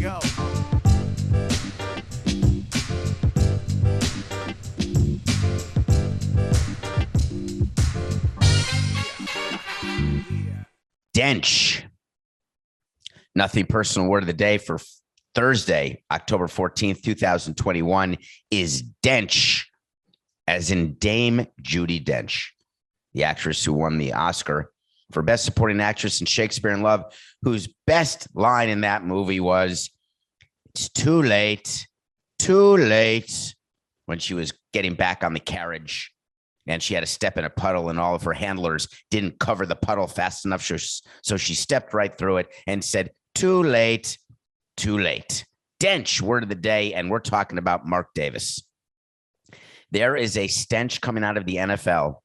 go. Dench. Nothing personal word of the day for Thursday, October 14th, 2021 is Dench, as in Dame Judi Dench, the actress who won the Oscar for Best Supporting Actress in Shakespeare in Love, whose best line in that movie was, "It's too late, when she was getting back on the carriage and she had to step in a puddle and all of her handlers didn't cover the puddle fast enough. So she stepped right through it and said, too late. Dench, word of the day, and we're talking about Mark Davis. There is a stench coming out of the NFL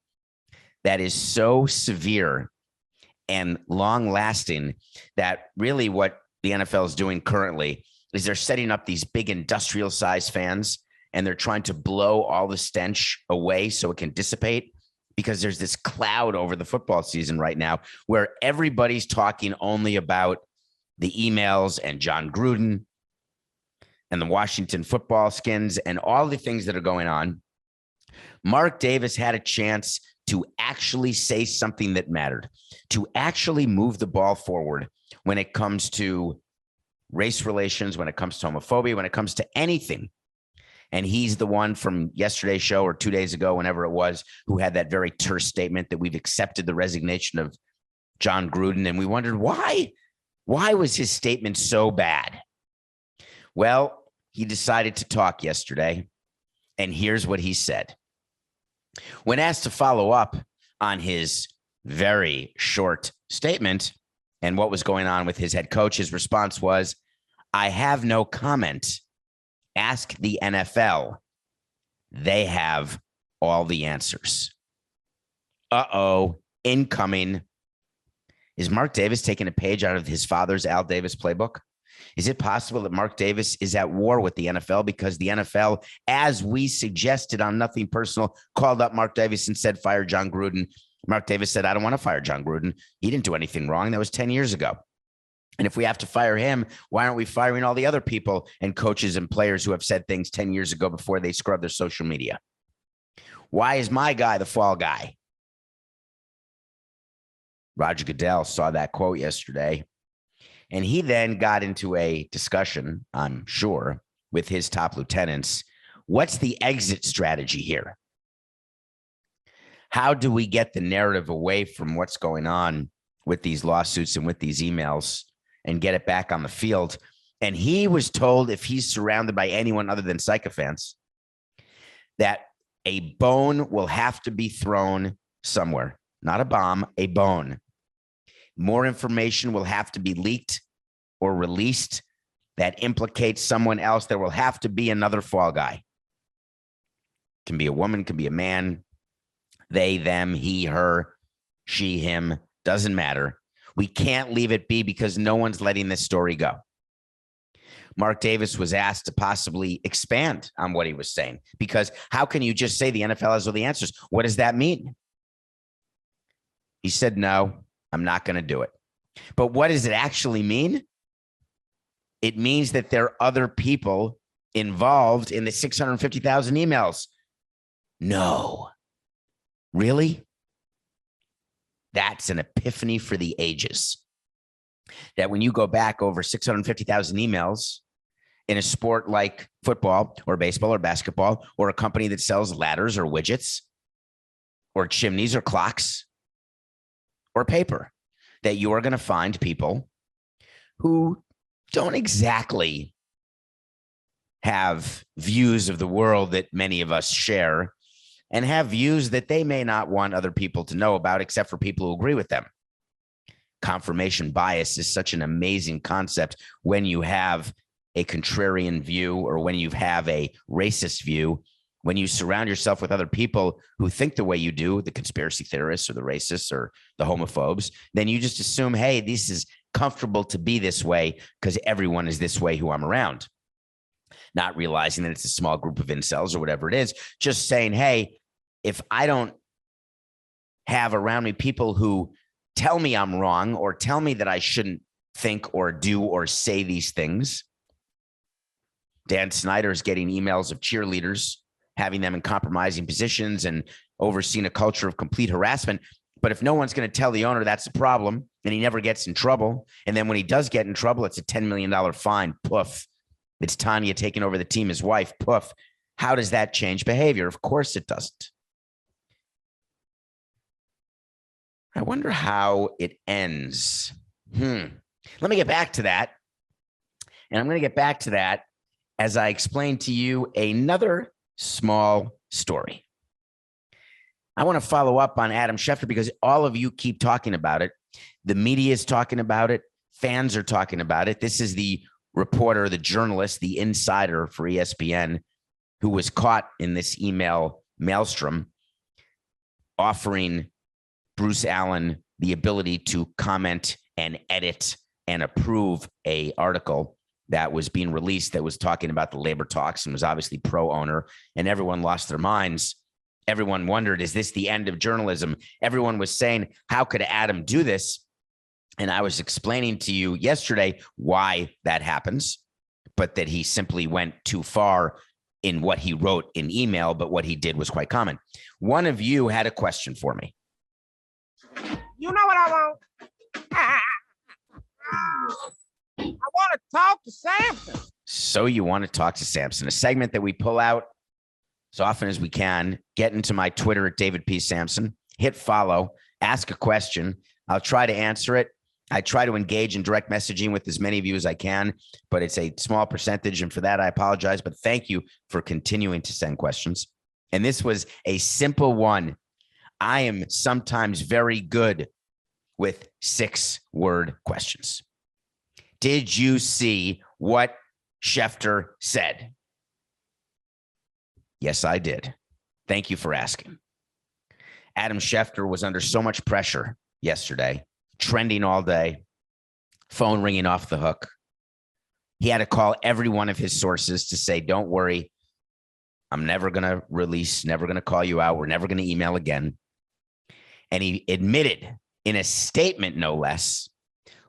that is so severe and long-lasting that really what the NFL is doing currently is they're setting up these big industrial-sized fans, and they're trying to blow all the stench away so it can dissipate, because there's this cloud over the football season right now where everybody's talking only about the emails and John Gruden and the Washington football skins and all the things that are going on. Mark Davis had a chance to actually say something that mattered, to actually move the ball forward when it comes to race relations, when it comes to homophobia, when it comes to anything. And he's the one from yesterday's show or 2 days ago, whenever it was, who had that very terse statement that we've accepted the resignation of John Gruden. And we wondered why was his statement so bad? Well, he decided to talk yesterday, and here's what he said. When asked to follow up on his very short statement and what was going on with his head coach, his response was, "I have no comment. Ask the NFL. They have all the answers." Uh-oh, incoming. Is Mark Davis taking a page out of his father's Al Davis playbook? Is it possible that Mark Davis is at war with the NFL because the NFL, as we suggested on Nothing Personal, called up Mark Davis and said, fire John Gruden? Mark Davis said, I don't want to fire John Gruden. He didn't do anything wrong. That was 10 years ago. And if we have to fire him, why aren't we firing all the other people and coaches and players who have said things 10 years ago before they scrubbed their social media? Why is my guy the fall guy? Roger Goodell saw that quote yesterday, and he then got into a discussion, I'm sure, with his top lieutenants. What's the exit strategy here? How do we get the narrative away from what's going on with these lawsuits and with these emails and get it back on the field? And he was told, if he's surrounded by anyone other than sycophants, that a bone will have to be thrown somewhere. Not a bomb, a bone. More information will have to be leaked or released that implicates someone else. There will have to be another fall guy. Can be a woman, can be a man, they, them, he, her, she, him, doesn't matter. We can't leave it be because no one's letting this story go. Mark Davis was asked to possibly expand on what he was saying, because how can you just say the NFL has all the answers? What does that mean? He said, no, I'm not going to do it. But what does it actually mean? It means that there are other people involved in the 650,000 emails. No. Really? That's an epiphany for the ages. That when you go back over 650,000 emails in a sport like football or baseball or basketball, or a company that sells ladders or widgets or chimneys or clocks or paper, that you are going to find people who don't exactly have views of the world that many of us share, and have views that they may not want other people to know about, except for people who agree with them. Confirmation bias is such an amazing concept when you have a contrarian view, or when you have a racist view. When you surround yourself with other people who think the way you do, the conspiracy theorists or the racists or the homophobes, then you just assume, hey, this is comfortable to be this way because everyone is this way who I'm around. Not realizing that it's a small group of incels or whatever it is, just saying, hey, if I don't have around me people who tell me I'm wrong or tell me that I shouldn't think or do or say these things, Dan Snyder is getting emails of cheerleaders, having them in compromising positions and overseeing a culture of complete harassment. But if no one's going to tell the owner that's the problem, and he never gets in trouble, and then when he does get in trouble, it's a $10 million fine. Poof. It's Tanya taking over the team, his wife. Poof. How does that change behavior? Of course it doesn't. I wonder how it ends. Let me get back to that. And I'm going to get back to that as I explain to you another small story. I want to follow up on Adam Schefter because all of you keep talking about it. The media is talking about it. Fans are talking about it. This is the reporter, the journalist, the insider for ESPN who was caught in this email maelstrom offering Bruce Allen the ability to comment and edit and approve an article that was being released that was talking about the labor talks and was obviously pro-owner, and everyone lost their minds. Everyone wondered, is this the end of journalism? Everyone was saying, how could Adam do this? And I was explaining to you yesterday why that happens, but that he simply went too far in what he wrote in email, but what he did was quite common. One of you had a question for me. You know what I want? I want to talk to Samson. So you want to talk to Samson, a segment that we pull out as often as we can. Get into my Twitter at David P. Samson, hit follow, ask a question. I'll try to answer it. I try to engage in direct messaging with as many of you as I can, but it's a small percentage. And for that, I apologize. But thank you for continuing to send questions. And this was a simple one. I am sometimes very good with 6-word questions. Did you see what Schefter said? Yes, I did. Thank you for asking. Adam Schefter was under so much pressure yesterday, trending all day, phone ringing off the hook. He had to call every one of his sources to say, don't worry, I'm never going to release, never going to call you out. We're never going to email again. And he admitted in a statement, no less,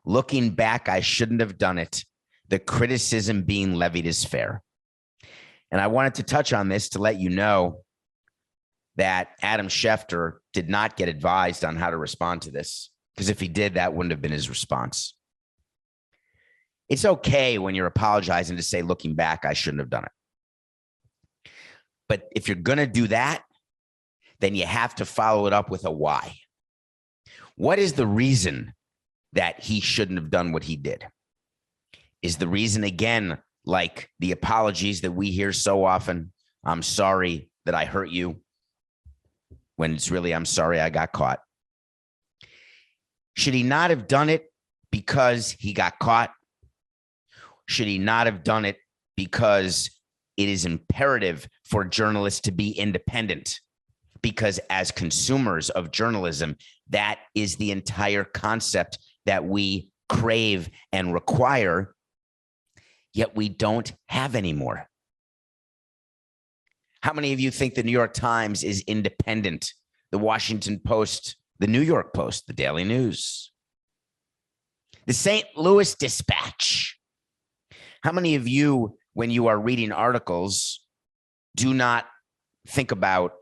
looking back, I shouldn't have done it. The criticism being levied is fair. And I wanted to touch on this to let you know that Adam Schefter did not get advised on how to respond to this, because if he did, that wouldn't have been his response. It's okay when you're apologizing to say, looking back, I shouldn't have done it. But if you're going to do that, then you have to follow it up with a why. What is the reason that he shouldn't have done what he did? Is the reason, again, like the apologies that we hear so often, I'm sorry that I hurt you, when it's really, I'm sorry I got caught? Should he not have done it because he got caught? Should he not have done it because it is imperative for journalists to be independent? Because as consumers of journalism, that is the entire concept that we crave and require, yet we don't have anymore. How many of you think the New York Times is independent? The Washington Post, the New York Post, the Daily News, the St. Louis Dispatch. How many of you, when you are reading articles, do not think about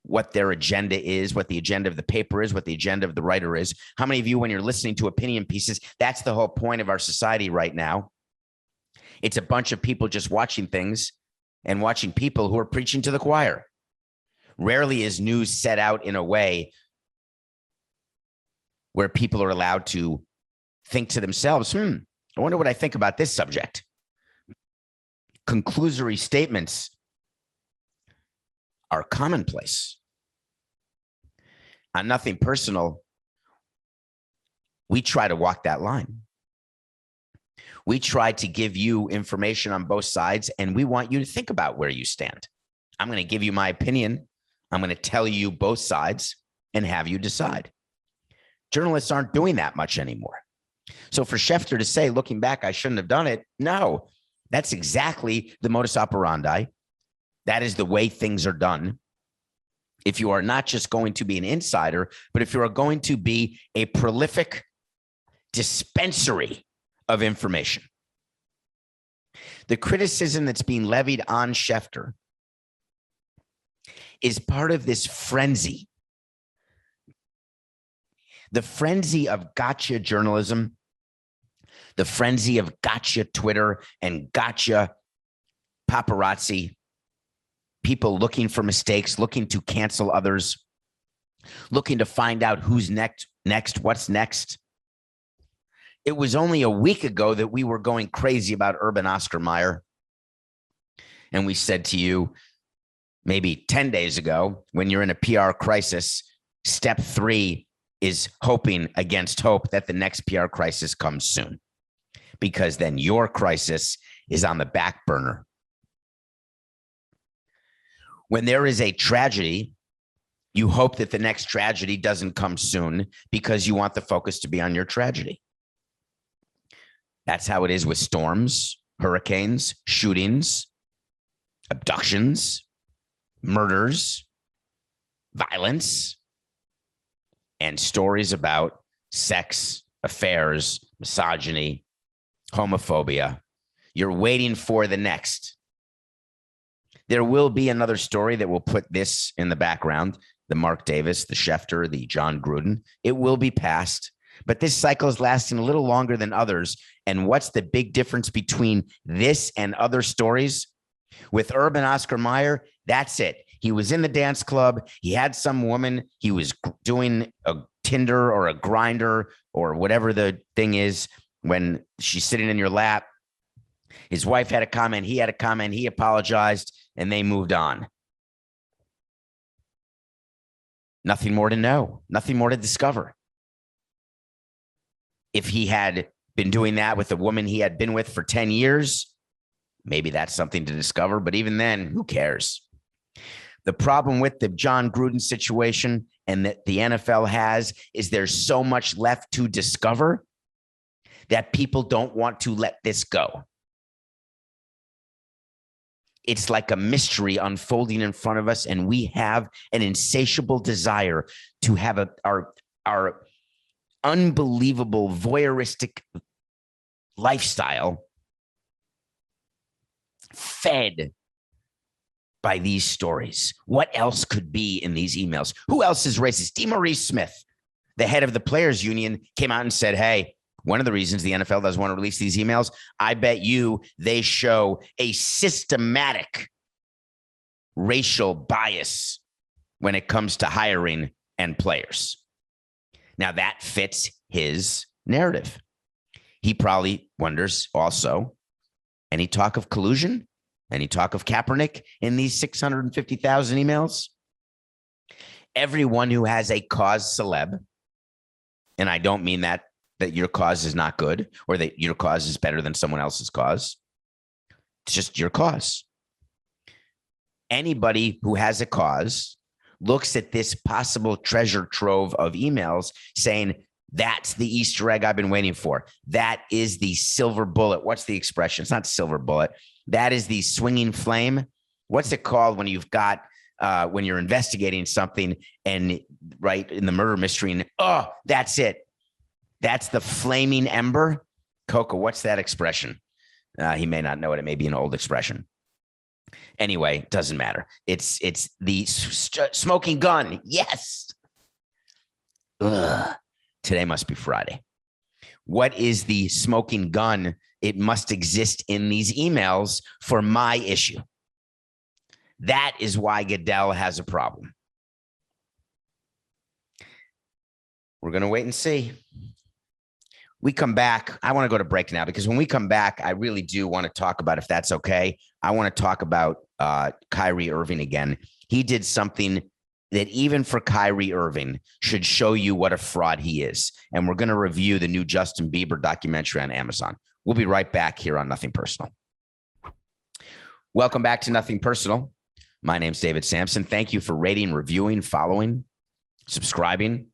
what their agenda is, what the agenda of the paper is, what the agenda of the writer is? How many of you, when you're listening to opinion pieces, that's the whole point of our society right now. It's a bunch of people just watching things and watching people who are preaching to the choir. Rarely is news set out in a way where people are allowed to think to themselves, I wonder what I think about this subject. Conclusory statements are commonplace. On Nothing Personal, we try to walk that line. We try to give you information on both sides, and we want you to think about where you stand. I'm going to give you my opinion. I'm going to tell you both sides and have you decide. Journalists aren't doing that much anymore. So for Schefter to say, looking back, I shouldn't have done it. No, that's exactly the modus operandi. That is the way things are done. If you are not just going to be an insider, but if you are going to be a prolific dispensary of information. The criticism that's being levied on Schefter is part of this frenzy. The frenzy of gotcha journalism, the frenzy of gotcha Twitter and gotcha paparazzi, people looking for mistakes, looking to cancel others, looking to find out who's next, what's next. It was only a week ago that we were going crazy about Urban Oscar Mayer. And we said to you, maybe 10 days ago, when you're in a PR crisis, step 3 is hoping against hope that the next PR crisis comes soon, because then your crisis is on the back burner. When there is a tragedy, you hope that the next tragedy doesn't come soon because you want the focus to be on your tragedy. That's how it is with storms, hurricanes, shootings, abductions, murders, violence, and stories about sex, affairs, misogyny, homophobia. You're waiting for the next. There will be another story that will put this in the background, the Mark Davis, the Schefter, the John Gruden. It will be passed, but this cycle is lasting a little longer than others. And what's the big difference between this and other stories? With Urban Oscar Mayer, that's it. He was in the dance club. He had some woman. He was doing a Tinder or a Grinder or whatever the thing is when she's sitting in your lap. His wife had a comment. He had a comment. He apologized, and they moved on. Nothing more to know. Nothing more to discover. If he had been doing that with a woman he had been with for 10 years, maybe that's something to discover. But even then, who cares? The problem with the John Gruden situation and that the NFL has is there's so much left to discover that people don't want to let this go. It's like a mystery unfolding in front of us, and we have an insatiable desire to have our unbelievable voyeuristic lifestyle fed by these stories. What else could be in these emails? Who else is racist? DeMaurice Smith, the head of the players union, came out and said, hey, one of the reasons the NFL doesn't want to release these emails, I bet you they show a systematic racial bias when it comes to hiring and players. Now that fits his narrative. He probably wonders also, any talk of collusion? Any talk of Kaepernick in these 650,000 emails? Everyone who has a cause celeb, and I don't mean that your cause is not good or that your cause is better than someone else's cause. It's just your cause. Anybody who has a cause looks at this possible treasure trove of emails saying, that's the Easter egg I've been waiting for. That is the silver bullet. What's the expression? It's not silver bullet. That is the swinging flame. What's it called when you've got, when you're investigating something and right in the murder mystery and, oh, that's it. That's the flaming ember. Coco, what's that expression? He may not know it. It may be an old expression. Anyway, doesn't matter. It's the smoking gun. Yes. Ugh. Today must be Friday. What is the smoking gun? It must exist in these emails for my issue. That is why Goodell has a problem. We're going to wait and see. We come back. I want to go to break now because when we come back, I really do want to talk about, if that's okay, I want to talk about Kyrie Irving again. He did something that even for Kyrie Irving should show you what a fraud he is. And we're going to review the new Justin Bieber documentary on Amazon. We'll be right back here on Nothing Personal. Welcome back to Nothing Personal. My name's David Samson. Thank you for rating, reviewing, following, subscribing.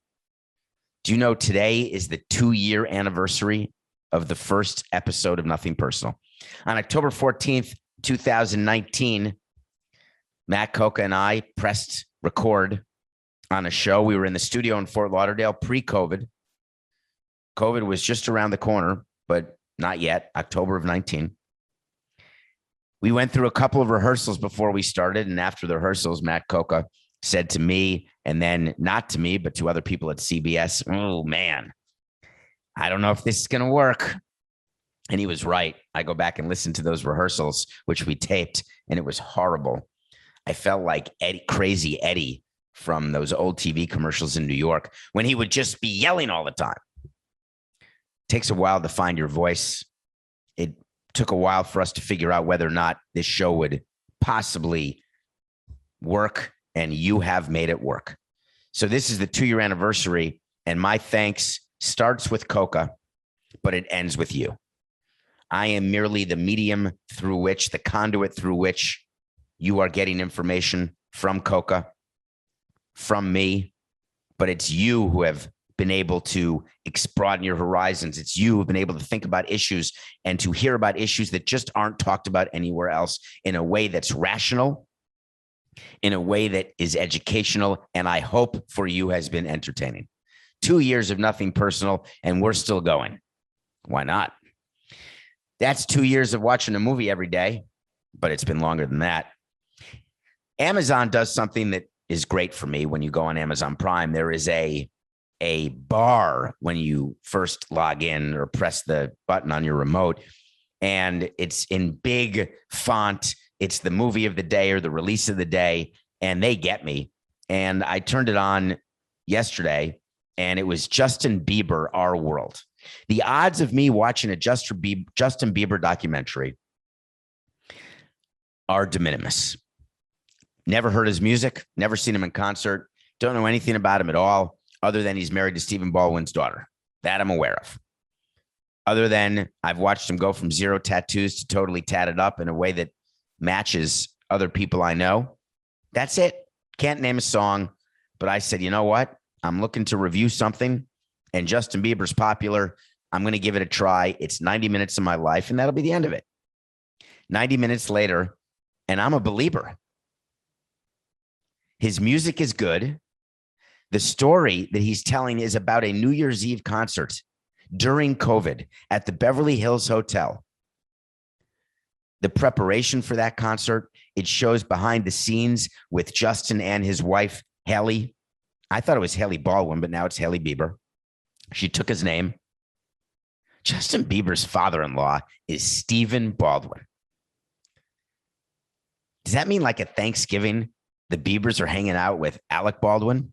Do you know today is the 2-year anniversary of the first episode of Nothing Personal? On October 14th, 2019, Matt Coca and I pressed record on a show. We were in the studio in Fort Lauderdale pre-COVID. COVID was just around the corner, but not yet, October of 19. We went through a couple of rehearsals before we started. And after the rehearsals, Matt Coca said to me, and then not to me, but to other people at CBS, oh, man, I don't know if this is going to work. And he was right. I go back and listen to those rehearsals, which we taped, and it was horrible. I felt like Crazy Eddie from those old TV commercials in New York when he would just be yelling all the time. It takes a while to find your voice. It took a while for us to figure out whether or not this show would possibly work, and you have made it work. So this is the 2-year anniversary, and my thanks starts with Coca, but it ends with you. I am merely the medium through which, the conduit through which you are getting information from Coca, from me, but it's you who have been able to broaden your horizons. It's you who've been able to think about issues and to hear about issues that just aren't talked about anywhere else in a way that's rational, in a way that is educational, and I hope for you has been entertaining. 2 years of nothing personal, and we're still going. Why not? That's 2 years of watching a movie every day, but it's been longer than that. Amazon does something that is great for me when you go on Amazon Prime. There is a bar when you first log in or press the button on your remote, and it's in big font. It's the movie of the day or the release of the day, and they get me. And I turned it on yesterday, and it was Justin Bieber, Our World. The odds of me watching a Justin Bieber documentary are de minimis. Never heard his music, never seen him in concert, don't know anything about him at all, other than he's married to Stephen Baldwin's daughter. That I'm aware of. Other than I've watched him go from 0 tattoos to totally tatted up in a way that matches other people I know. That's it. Can't name a song, but I said, you know what? I'm looking to review something, and Justin Bieber's popular. I'm going to give it a try. It's 90 minutes of my life, and that'll be the end of it. 90 minutes later, and I'm a believer. His music is good. The story that he's telling is about a New Year's Eve concert during COVID at the Beverly Hills Hotel. The preparation for that concert, it shows behind the scenes with Justin and his wife, Haley. I thought it was Haley Baldwin, but now it's Haley Bieber. She took his name. Justin Bieber's father-in-law is Stephen Baldwin. Does that mean like at Thanksgiving, the Biebers are hanging out with Alec Baldwin?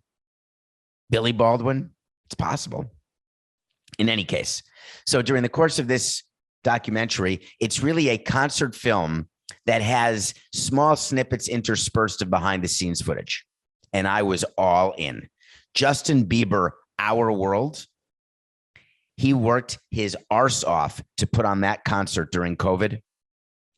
Billy Baldwin? It's possible. In any case, so during the course of this documentary, it's really a concert film that has small snippets interspersed of behind the scenes footage. And I was all in. Justin Bieber, Our World. He worked his arse off to put on that concert during COVID,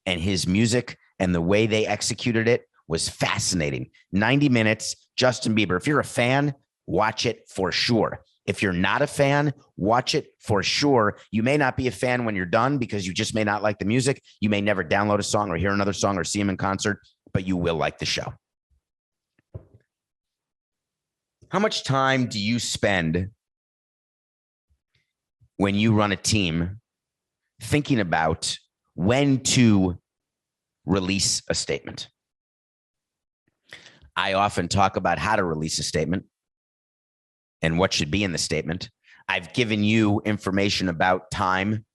and his music and the way they executed it was fascinating. 90 minutes, Justin Bieber. If you're a fan, watch it for sure. If you're not a fan, watch it for sure. You may not be a fan when you're done because you just may not like the music. You may never download a song or hear another song or see him in concert, but you will like the show. How much time do you spend when you run a team thinking about when to release a statement? I often talk about how to release a statement and what should be in the statement. I've given you information about time.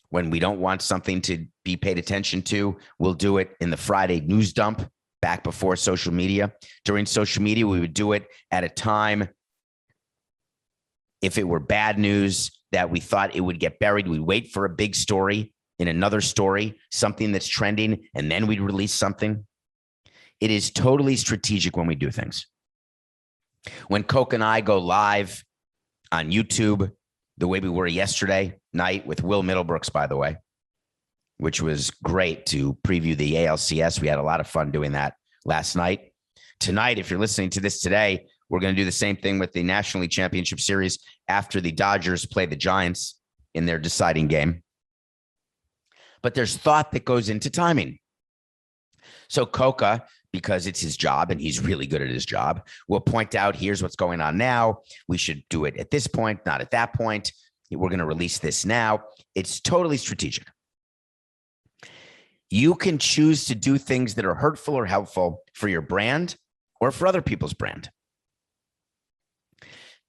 When we don't want something to be paid attention to, we'll do it in the Friday news dump back before social media. During social media, we would do it at a time. If it were bad news that we thought it would get buried, we'd wait for a big story in another story, something that's trending, and then we'd release something. It is totally strategic when we do things. When Coke and I go live on YouTube, the way we were yesterday night with Will Middlebrooks, by the way, which was great to preview the ALCS. We had a lot of fun doing that last night. Tonight, if you're listening to this today, we're going to do the same thing with the National League Championship Series after the Dodgers play the Giants in their deciding game. But there's thought that goes into timing. So Coca, because it's his job and he's really good at his job, will point out, here's what's going on now. We should do it at this point, not at that point. We're going to release this now. It's totally strategic. You can choose to do things that are hurtful or helpful for your brand or for other people's brand.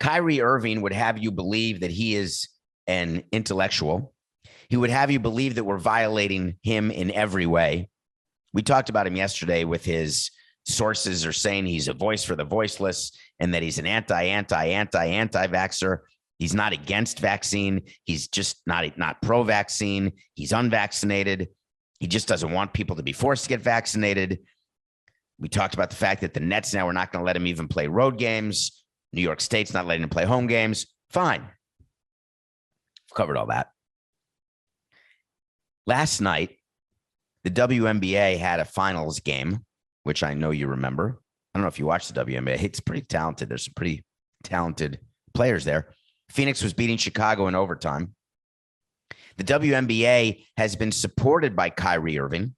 Kyrie Irving would have you believe that he is an intellectual. He would have you believe that we're violating him in every way. We talked about him yesterday with his sources are saying he's a voice for the voiceless and that he's an anti-vaxxer. He's not against vaccine. He's just not pro-vaccine. He's unvaccinated. He just doesn't want people to be forced to get vaccinated. We talked about the fact that the Nets now are not going to let him even play road games. New York State's not letting him play home games. Fine. Covered all that. Last night, the WNBA had a finals game, which I know you remember. I don't know if you watched the WNBA. It's pretty talented. There's some pretty talented players there. Phoenix was beating Chicago in overtime. The WNBA has been supported by Kyrie Irving,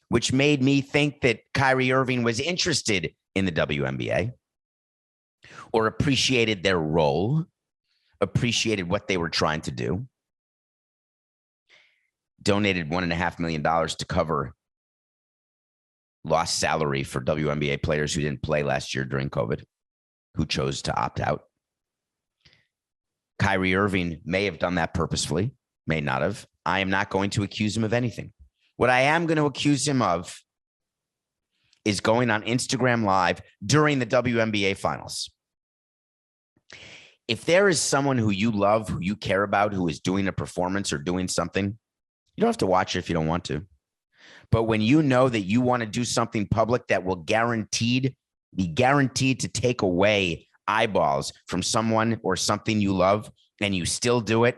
which made me think that Kyrie Irving was interested in the WNBA or appreciated their role, appreciated what they were trying to do. Donated $1.5 million to cover lost salary for WNBA players who didn't play last year during COVID, who chose to opt out. Kyrie Irving may have done that purposefully, may not have. I am not going to accuse him of anything. What I am going to accuse him of is going on Instagram Live during the WNBA finals. If there is someone who you love, who you care about, who is doing a performance or doing something, you don't have to watch it if you don't want to. But when you know that you want to do something public that will be guaranteed to take away eyeballs from someone or something you love, and you still do it,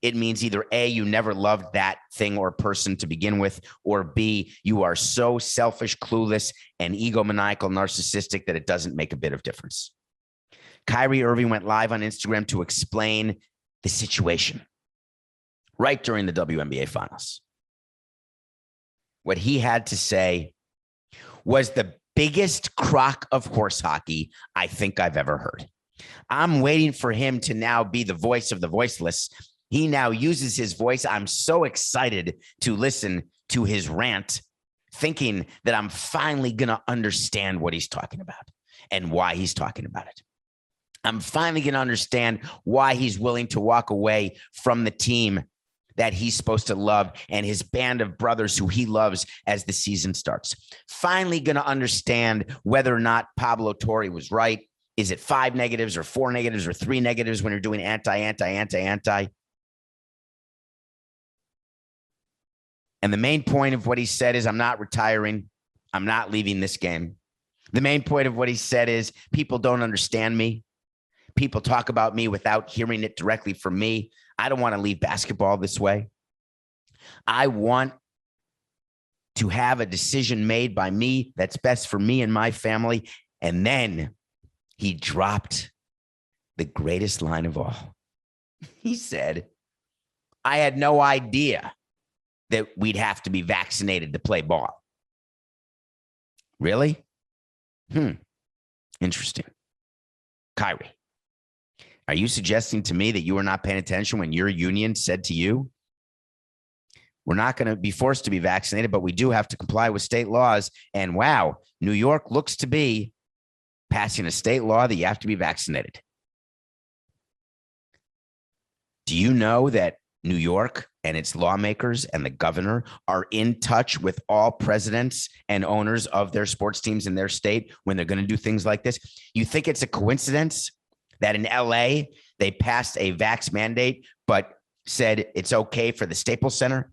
it means either A, you never loved that thing or person to begin with, or B, you are so selfish, clueless, and egomaniacal, narcissistic that it doesn't make a bit of difference. Kyrie Irving went live on Instagram to explain the situation right during the WNBA finals. What he had to say was the biggest crock of horse hockey I think I've ever heard. I'm waiting for him to now be the voice of the voiceless. He now uses his voice. I'm so excited to listen to his rant, thinking that I'm finally going to understand what he's talking about and why he's talking about it. I'm finally going to understand why he's willing to walk away from the team that he's supposed to love and his band of brothers who he loves as the season starts. Finally going to understand whether or not Pablo Torre was right. Is it 5 negatives or 4 negatives or 3 negatives when you're doing anti? And the main point of what he said is, I'm not retiring. I'm not leaving this game. The main point of what he said is, people don't understand me. People talk about me without hearing it directly from me. I don't want to leave basketball this way. I want to have a decision made by me that's best for me and my family. And then he dropped the greatest line of all. He said, I had no idea that we'd have to be vaccinated to play ball. Really? Interesting. Kyrie, are you suggesting to me that you were not paying attention when your union said to you, we're not going to be forced to be vaccinated, but we do have to comply with state laws? And wow, New York looks to be passing a state law that you have to be vaccinated. Do you know that New York and its lawmakers and the governor are in touch with all presidents and owners of their sports teams in their state when they're going to do things like this? You think it's a coincidence that in LA, they passed a vax mandate, but said it's okay for the Staples Center?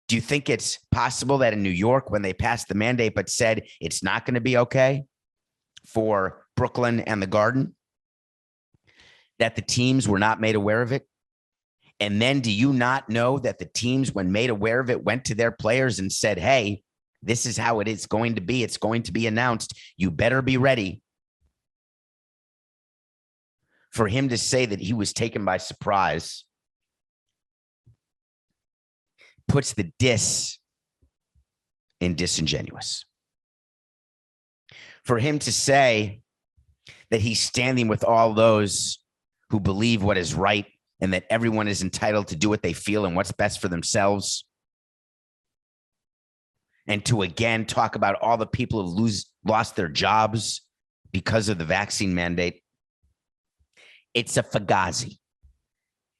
Do you think it's possible that in New York, when they passed the mandate, but said it's not going to be okay for Brooklyn and the Garden, that the teams were not made aware of it? And then do you not know that the teams, when made aware of it, went to their players and said, hey, this is how it is going to be. It's going to be announced. You better be ready. For him to say that he was taken by surprise puts the diss in disingenuous. For him to say that he's standing with all those who believe what is right and that everyone is entitled to do what they feel and what's best for themselves and to again talk about all the people who lost their jobs because of the vaccine mandate. It's a fugazi.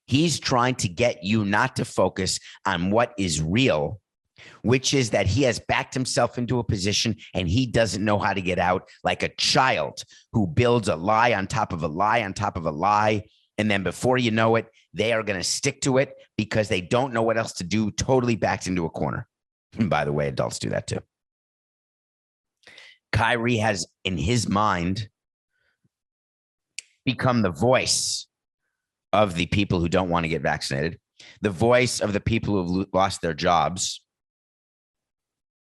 He's trying to get you not to focus on what is real, which is that he has backed himself into a position and he doesn't know how to get out, like a child who builds a lie on top of a lie on top of a lie. And then before you know it, they are going to stick to it because they don't know what else to do, totally backed into a corner. And by the way, adults do that too. Kyrie has, in his mind, become the voice of the people who don't want to get vaccinated, the voice of the people who've lost their jobs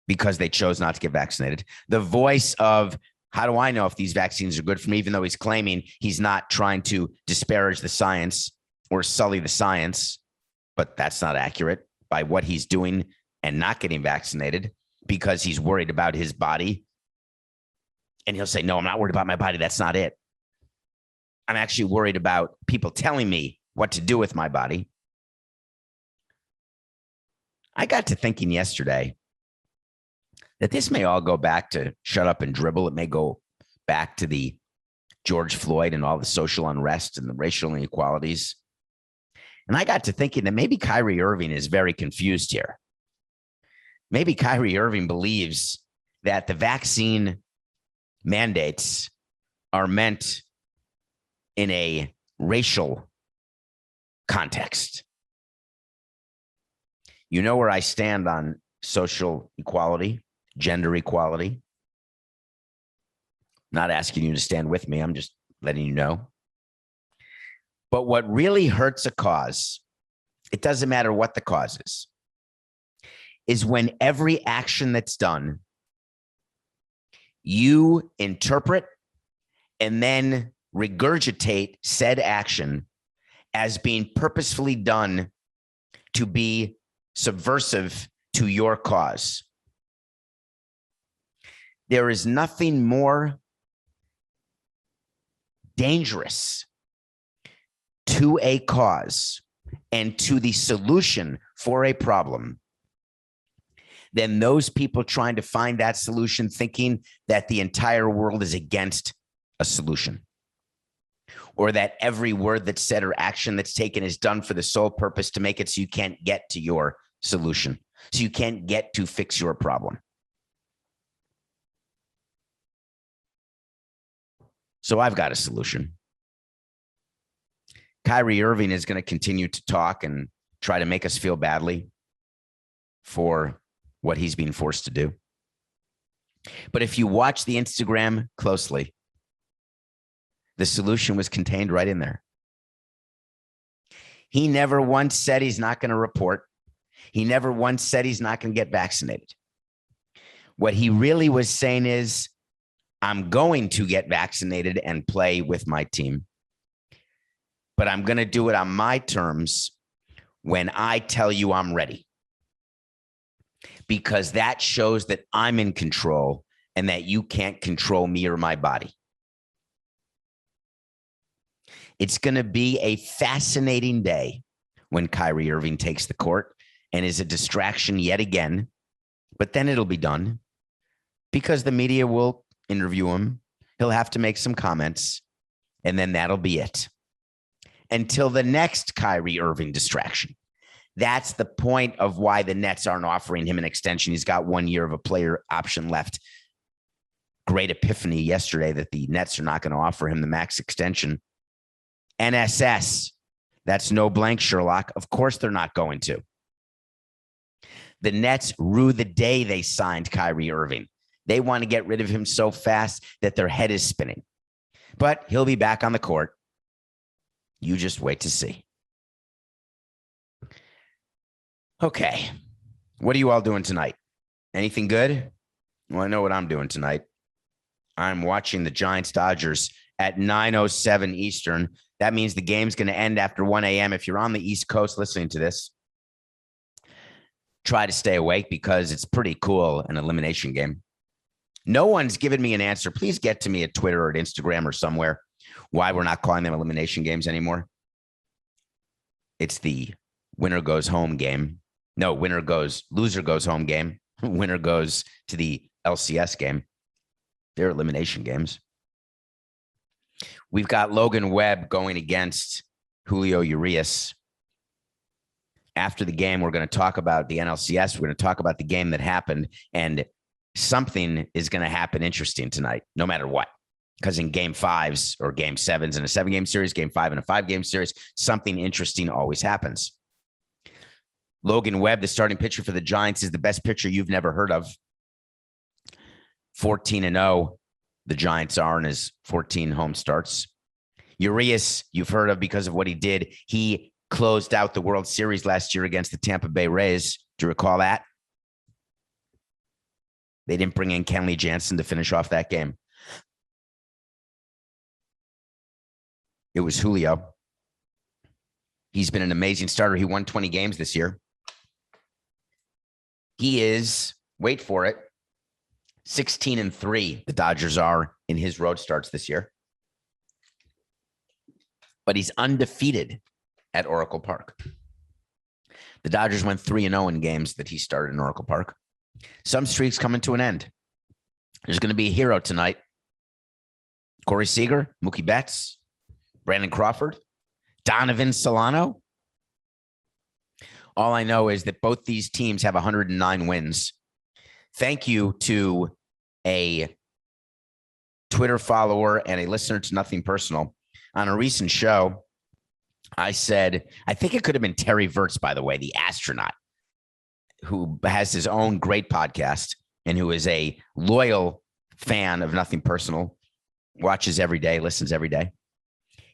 because they chose not to get vaccinated, the voice of, how do I know if these vaccines are good for me, even though he's claiming he's not trying to disparage the science or sully the science, but that's not accurate by what he's doing and not getting vaccinated because he's worried about his body. And he'll say, no, I'm not worried about my body. That's not it. I'm actually worried about people telling me what to do with my body. I got to thinking yesterday that this may all go back to shut up and dribble. It may go back to the George Floyd and all the social unrest and the racial inequalities. And I got to thinking that maybe Kyrie Irving is very confused here. Maybe Kyrie Irving believes that the vaccine mandates are meant in a racial context. You know where I stand on social equality, gender equality. Not asking you to stand with me. I'm just letting you know. But what really hurts a cause, it doesn't matter what the cause is when every action that's done, you interpret and then regurgitate said action as being purposefully done to be subversive to your cause. There is nothing more dangerous to a cause and to the solution for a problem than those people trying to find that solution, thinking that the entire world is against a solution, or that every word that's said or action that's taken is done for the sole purpose to make it so you can't get to your solution, so you can't get to fix your problem. So I've got a solution. Kyrie Irving is going to continue to talk and try to make us feel badly for what he's being forced to do. But if you watch the Instagram closely, the solution was contained right in there. He never once said he's not going to report. He never once said he's not going to get vaccinated. What he really was saying is, I'm going to get vaccinated and play with my team, but I'm going to do it on my terms when I tell you I'm ready, because that shows that I'm in control and that you can't control me or my body. It's going to be a fascinating day when Kyrie Irving takes the court and is a distraction yet again, but then it'll be done because the media will interview him. He'll have to make some comments, and then that'll be it until the next Kyrie Irving distraction. That's the point of why the Nets aren't offering him an extension. He's got 1 year of a player option left. Great epiphany yesterday that the Nets are not going to offer him the max extension. NSS, that's no blank, Sherlock. Of course they're not going to. The Nets rue the day they signed Kyrie Irving. They want to get rid of him so fast that their head is spinning. But he'll be back on the court. You just wait to see. Okay. What are you all doing tonight? Anything good? Well, I know what I'm doing tonight. I'm watching the Giants-Dodgers at 9:07 Eastern. That means the game's going to end after 1 a.m. If you're on the East Coast listening to this, try to stay awake because it's pretty cool, an elimination game. No one's given me an answer. Please get to me at Twitter or at Instagram or somewhere why we're not calling them elimination games anymore. It's the winner goes home game. No, loser goes home game. Winner goes to the LCS game. They're elimination games. We've got Logan Webb going against Julio Urias. After the game, we're going to talk about the NLCS. We're going to talk about the game that happened, and something is going to happen interesting tonight, no matter what. Because in game 5s or game 7s in a 7-game series, game 5 in a 5-game series, something interesting always happens. Logan Webb, the starting pitcher for the Giants, is the best pitcher you've never heard of. 14-0, the Giants are in his 14 home starts. Urias, you've heard of because of what he did. He closed out the World Series last year against the Tampa Bay Rays. Do you recall that? They didn't bring in Kenley Jansen to finish off that game. It was Julio. He's been an amazing starter. He won 20 games this year. He is, wait for it, 16-3. The Dodgers are in his road starts this year. But he's undefeated at Oracle Park. The Dodgers went 3-0 in games that he started in Oracle Park. Some streaks coming to an end. There's going to be a hero tonight. Corey Seager, Mookie Betts, Brandon Crawford, Donovan Solano. All I know is that both these teams have 109 wins. Thank you to a Twitter follower and a listener to Nothing Personal. On a recent show, I said, I think it could have been Terry Virts, by the way, the astronaut, who has his own great podcast and who is a loyal fan of Nothing Personal, watches every day, listens every day.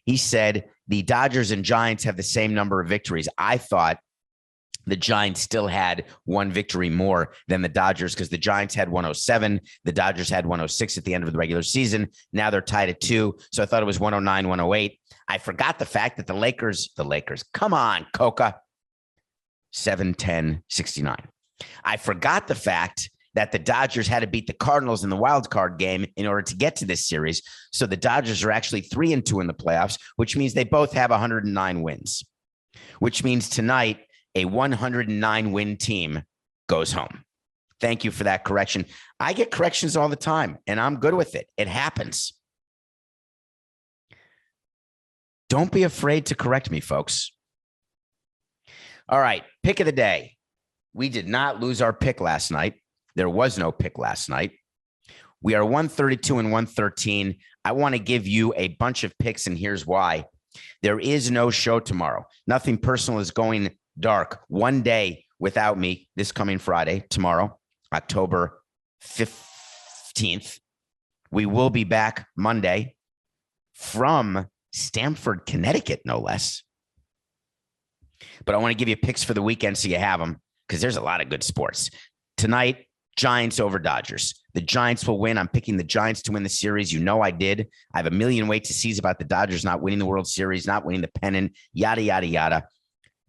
He said the Dodgers and Giants have the same number of victories. I thought the Giants still had one victory more than the Dodgers because the Giants had 107. The Dodgers had 106 at the end of the regular season. Now they're tied at 2. So I thought it was 109, 108. I forgot the fact that the Lakers, come on, Coca, 7-10-69. I forgot the fact that the Dodgers had to beat the Cardinals in the wild card game in order to get to this series. So the Dodgers are actually 3-2 in the playoffs, which means they both have 109 wins, which means tonight a 109 win team goes home. Thank you for that correction. I get corrections all the time, and I'm good with it. It happens. Don't be afraid to correct me, folks. All right, pick of the day. We did not lose our pick last night. There was no pick last night. We are 132 and 113. I want to give you a bunch of picks, and here's why. There is no show tomorrow. Nothing Personal is going dark. One day without me this coming Friday, tomorrow, October 15th. We will be back Monday from Stamford, Connecticut, no less. But I want to give you picks for the weekend so you have them because there's a lot of good sports. Tonight, Giants over Dodgers. The Giants will win. I'm picking the Giants to win the series. You know I did. I have a million ways to seize about the Dodgers not winning the World Series, not winning the pennant, yada, yada, yada.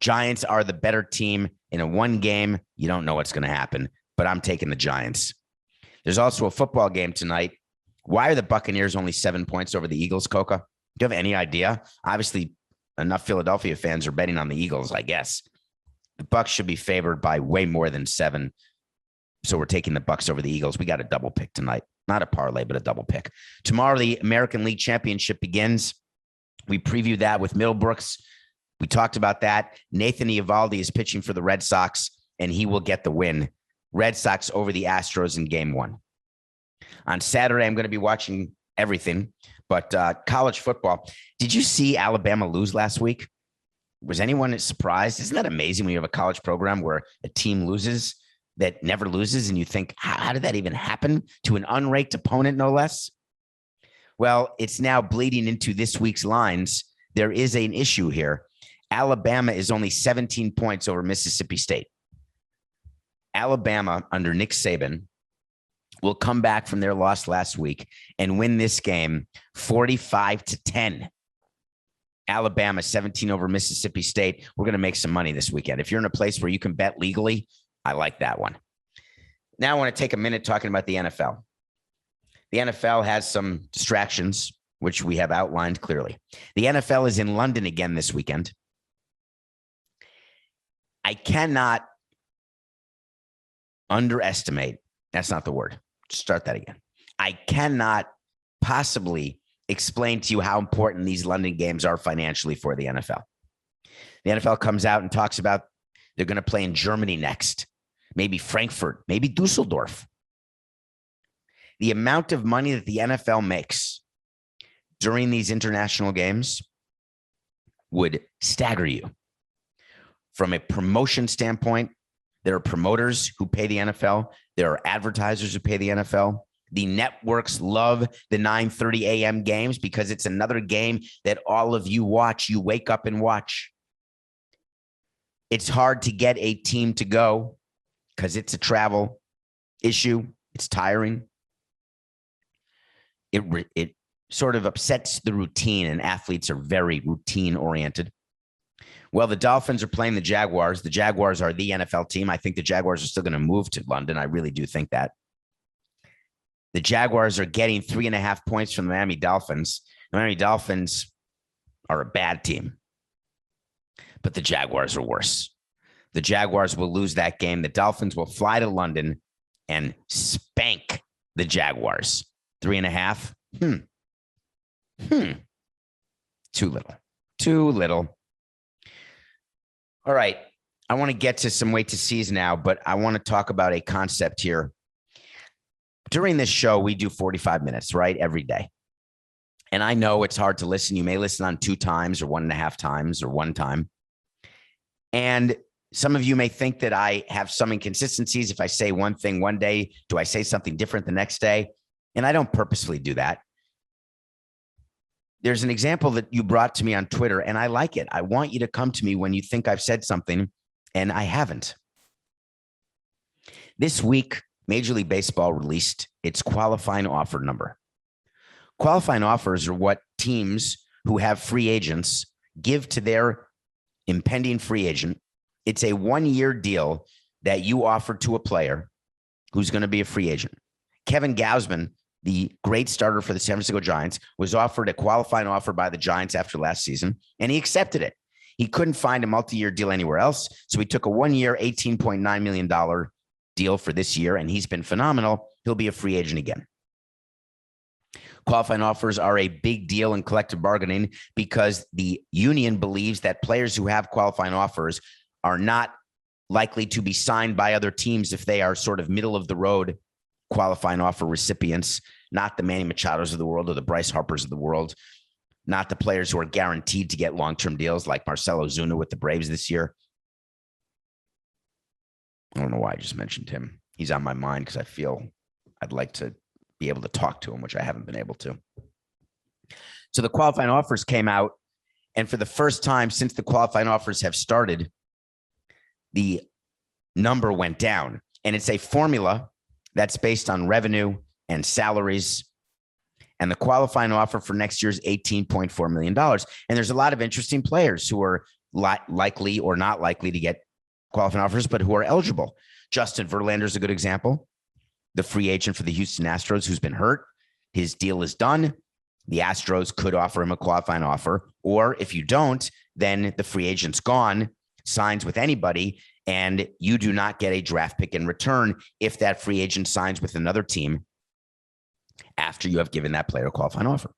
Giants are the better team in a one game. You don't know what's going to happen, but I'm taking the Giants. There's also a football game tonight. Why are the Buccaneers only 7 points over the Eagles, Coca? Do you have any idea? Obviously, enough Philadelphia fans are betting on the Eagles, I guess. The Bucs should be favored by way more than 7. So we're taking the Bucs over the Eagles. We got a double pick tonight. Not a parlay, but a double pick. Tomorrow, the American League Championship begins. We previewed that with Middlebrooks. We talked about that. Nathan Eovaldi is pitching for the Red Sox, and he will get the win. Red Sox over the Astros in game 1. On Saturday, I'm going to be watching everything, but college football. Did you see Alabama lose last week? Was anyone surprised? Isn't that amazing when you have a college program where a team loses that never loses, and you think, how did that even happen to an unranked opponent, no less? Well, it's now bleeding into this week's lines. There is an issue here. Alabama is only 17 points over Mississippi State. Alabama, under Nick Saban, will come back from their loss last week and win this game 45-10. Alabama 17 over Mississippi State. We're going to make some money this weekend. If you're in a place where you can bet legally, I like that one. Now I want to take a minute talking about the NFL. The NFL has some distractions, which we have outlined clearly. The NFL is in London again this weekend. I cannot underestimate. That's not the word. Start that again. I cannot possibly explain to you how important these London games are financially for the NFL. The NFL comes out and talks about they're going to play in Germany next, maybe Frankfurt, maybe Dusseldorf. The amount of money that the NFL makes during these international games would stagger you. From a promotion standpoint, there are promoters who pay the NFL. There are advertisers who pay the NFL. The networks love the 9:30 a.m. games because it's another game that all of you watch. You wake up and watch. It's hard to get a team to go because it's a travel issue. It's tiring. It sort of upsets the routine, and athletes are very routine oriented. Well, the Dolphins are playing the Jaguars. The Jaguars are the NFL team. I think the Jaguars are still going to move to London. I really do think that. The Jaguars are getting 3.5 points from the Miami Dolphins. The Miami Dolphins are a bad team, but the Jaguars are worse. The Jaguars will lose that game. The Dolphins will fly to London and spank the Jaguars. 3.5. Too little. Too little. All right. I want to get to some wait to sees now, but I want to talk about a concept here. During this show, we do 45 minutes, right? Every day. And I know it's hard to listen. You may listen on 2 times or 1.5 times or 1 time. And some of you may think that I have some inconsistencies. If I say one thing one day, do I say something different the next day? And I don't purposefully do that. There's an example that you brought to me on Twitter, and I like it. I want you to come to me when you think I've said something, and I haven't. This week, Major League Baseball released its qualifying offer number. Qualifying offers are what teams who have free agents give to their impending free agent. It's a 1-year deal that you offer to a player who's going to be a free agent. Kevin Gausman, the great starter for the San Francisco Giants, was offered a qualifying offer by the Giants after last season, and he accepted it. He couldn't find a multi-year deal anywhere else, so he took a 1-year, $18.9 million deal for this year, and he's been phenomenal. He'll be a free agent again. Qualifying offers are a big deal in collective bargaining because the union believes that players who have qualifying offers are not likely to be signed by other teams if they are sort of middle of the road qualifying offer recipients, not the Manny Machados of the world or the Bryce Harpers of the world, not the players who are guaranteed to get long-term deals like Marcell Ozuna with the Braves this year. I don't know why I just mentioned him. He's on my mind because I feel I'd like to be able to talk to him, which I haven't been able to. So the qualifying offers came out, and for the first time since the qualifying offers have started, the number went down. And it's a formula that's based on revenue and salaries. And the qualifying offer for next year is $18.4 million. And there's a lot of interesting players who are likely or not likely to get qualifying offers, but who are eligible. Justin Verlander is a good example. The free agent for the Houston Astros who's been hurt. His deal is done. The Astros could offer him a qualifying offer. Or if you don't, then the free agent's gone, signs with anybody, and you do not get a draft pick in return if that free agent signs with another team after you have given that player a qualifying offer.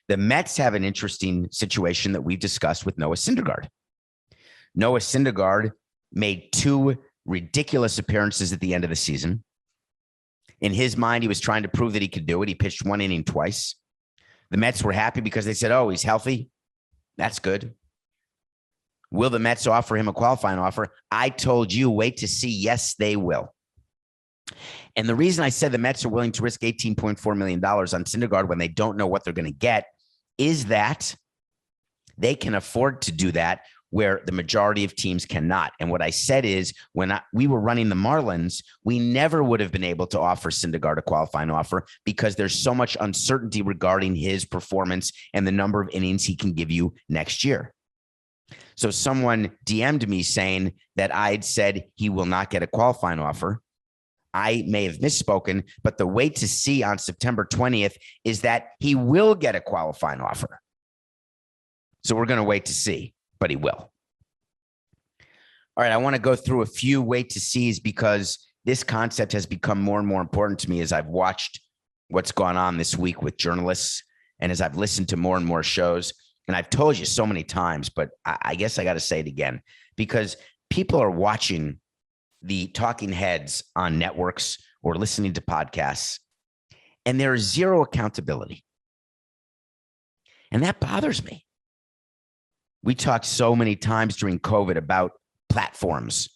The Mets have an interesting situation that we've discussed with Noah Syndergaard. Noah Syndergaard made 2 ridiculous appearances at the end of the season. In his mind, he was trying to prove that he could do it. He pitched 1 inning twice. The Mets were happy because they said, oh, he's healthy. That's good. Will the Mets offer him a qualifying offer? I told you, wait to see. Yes, they will. And the reason I said the Mets are willing to risk $18.4 million on Syndergaard when they don't know what they're going to get is that they can afford to do that where the majority of teams cannot. And what I said is when we were running the Marlins, we never would have been able to offer Syndergaard a qualifying offer because there's so much uncertainty regarding his performance and the number of innings he can give you next year. So someone DM'd me saying that I'd said he will not get a qualifying offer. I may have misspoken, but the wait to see on September 20th is that he will get a qualifying offer. So we're going to wait to see, but he will. All right, I want to go through a few wait to sees because this concept has become more and more important to me as I've watched what's gone on this week with journalists and as I've listened to more and more shows. And I've told you so many times, but I guess I got to say it again, because people are watching the talking heads on networks or listening to podcasts, and there is zero accountability. And that bothers me. We talked so many times during COVID about platforms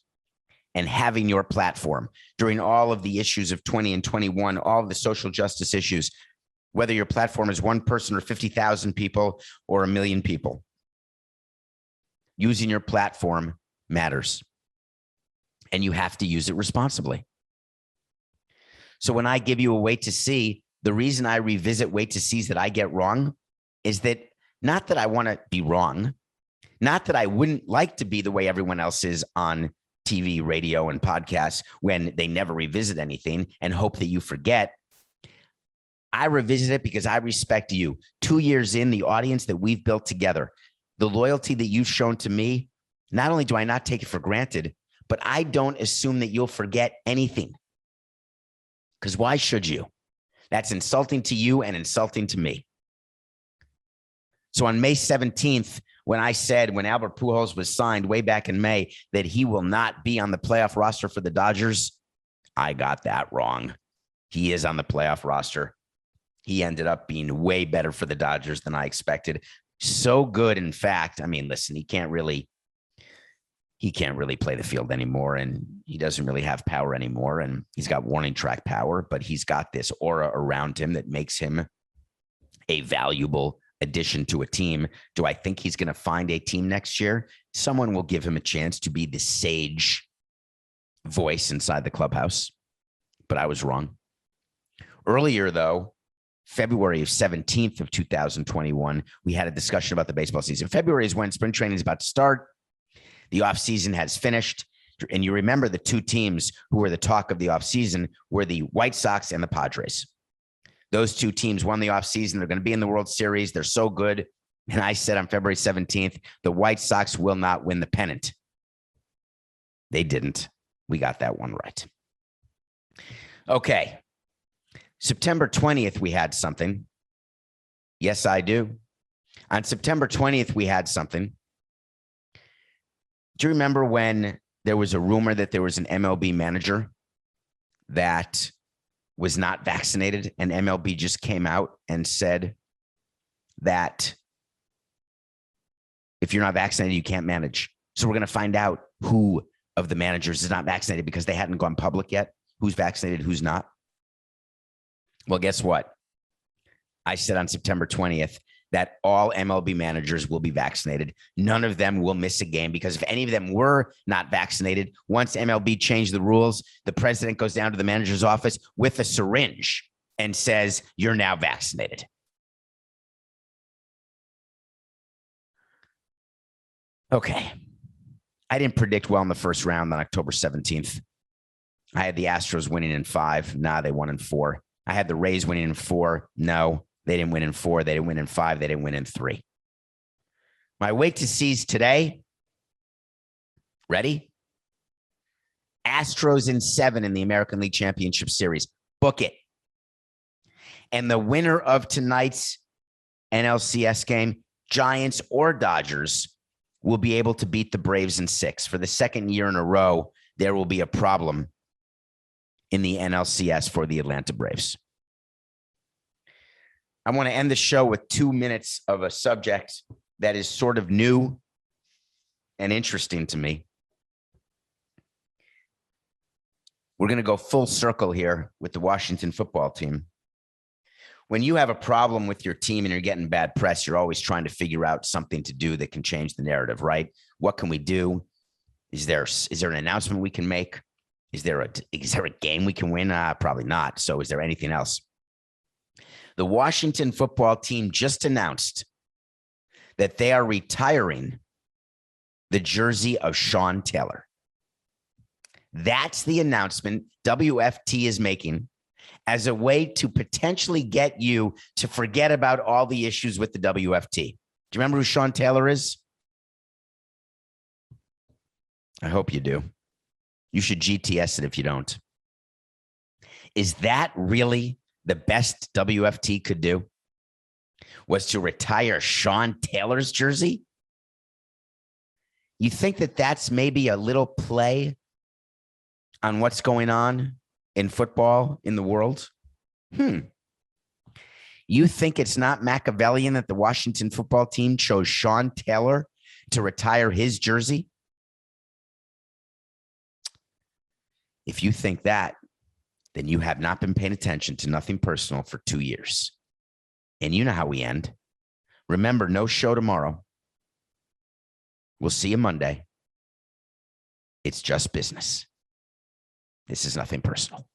and having your platform during all of the issues of 20 and 21, all of the social justice issues, whether your platform is one person or 50,000 people or 1 million people. Using your platform matters, and you have to use it responsibly. So when I give you a wait to see, the reason I revisit wait to sees that I get wrong is that not that I want to be wrong, not that I wouldn't like to be the way everyone else is on TV, radio, and podcasts when they never revisit anything and hope that you forget. I revisit it because I respect you. 2 years in, the audience that we've built together, the loyalty that you've shown to me, not only do I not take it for granted, but I don't assume that you'll forget anything. Because why should you? That's insulting to you and insulting to me. So on May 17th, when I said, when Albert Pujols was signed way back in May, that he will not be on the playoff roster for the Dodgers, I got that wrong. He is on the playoff roster. He ended up being way better for the Dodgers than I expected. So good, in fact. I mean, listen, he can't really play the field anymore, and he doesn't really have power anymore, and he's got warning track power, but he's got this aura around him that makes him a valuable addition to a team. Do I think he's going to find a team next year? Someone will give him a chance to be the sage voice inside the clubhouse, but I was wrong. Earlier, though, February 17th of 2021, we had a discussion about the baseball season. February is when spring training is about to start. The offseason has finished. And you remember the two teams who were the talk of the offseason were the White Sox and the Padres. Those two teams won the offseason. They're going to be in the World Series. They're so good. And I said on February 17th, the White Sox will not win the pennant. They didn't. We got that one right. Okay. September 20th, we had something. Yes, I do. On September 20th, we had something. Do you remember when there was a rumor that there was an MLB manager that was not vaccinated, and MLB just came out and said that if you're not vaccinated, you can't manage. So we're going to find out who of the managers is not vaccinated because they hadn't gone public yet, who's vaccinated, who's not. Well, guess what? I said on September 20th that all MLB managers will be vaccinated. None of them will miss a game, because if any of them were not vaccinated, once MLB changed the rules, the president goes down to the manager's office with a syringe and says, you're now vaccinated. Okay. I didn't predict well in the first round on October 17th. I had the Astros winning in 5. Nah, they won in 4. I had the Rays winning in 4. No, they didn't win in 4. They didn't win in 5. They didn't win in 3. My wait to sees today. Ready? Astros in 7 in the American League Championship Series. Book it. And the winner of tonight's NLCS game, Giants or Dodgers, will be able to beat the Braves in 6. For the second year in a row, there will be a problem in the NLCS for the Atlanta Braves. I want to end the show with 2 minutes of a subject that is sort of new and interesting to me. We're going to go full circle here with the Washington football team. When you have a problem with your team and you're getting bad press, you're always trying to figure out something to do that can change the narrative, right? What can we do? Is there an announcement we can make? Is there a game we can win? Probably not. So is there anything else? The Washington football team just announced that they are retiring the jersey of Sean Taylor. That's the announcement WFT is making as a way to potentially get you to forget about all the issues with the WFT. Do you remember who Sean Taylor is? I hope you do. You should GTS it if you don't. Is that really the best WFT could do? Was to retire Sean Taylor's jersey? You think that that's maybe a little play on what's going on in football in the world? You think it's not Machiavellian that the Washington football team chose Sean Taylor to retire his jersey? If you think that, then you have not been paying attention to Nothing Personal for 2 years. And you know how we end. Remember, no show tomorrow. We'll see you Monday. It's just business. This is Nothing Personal.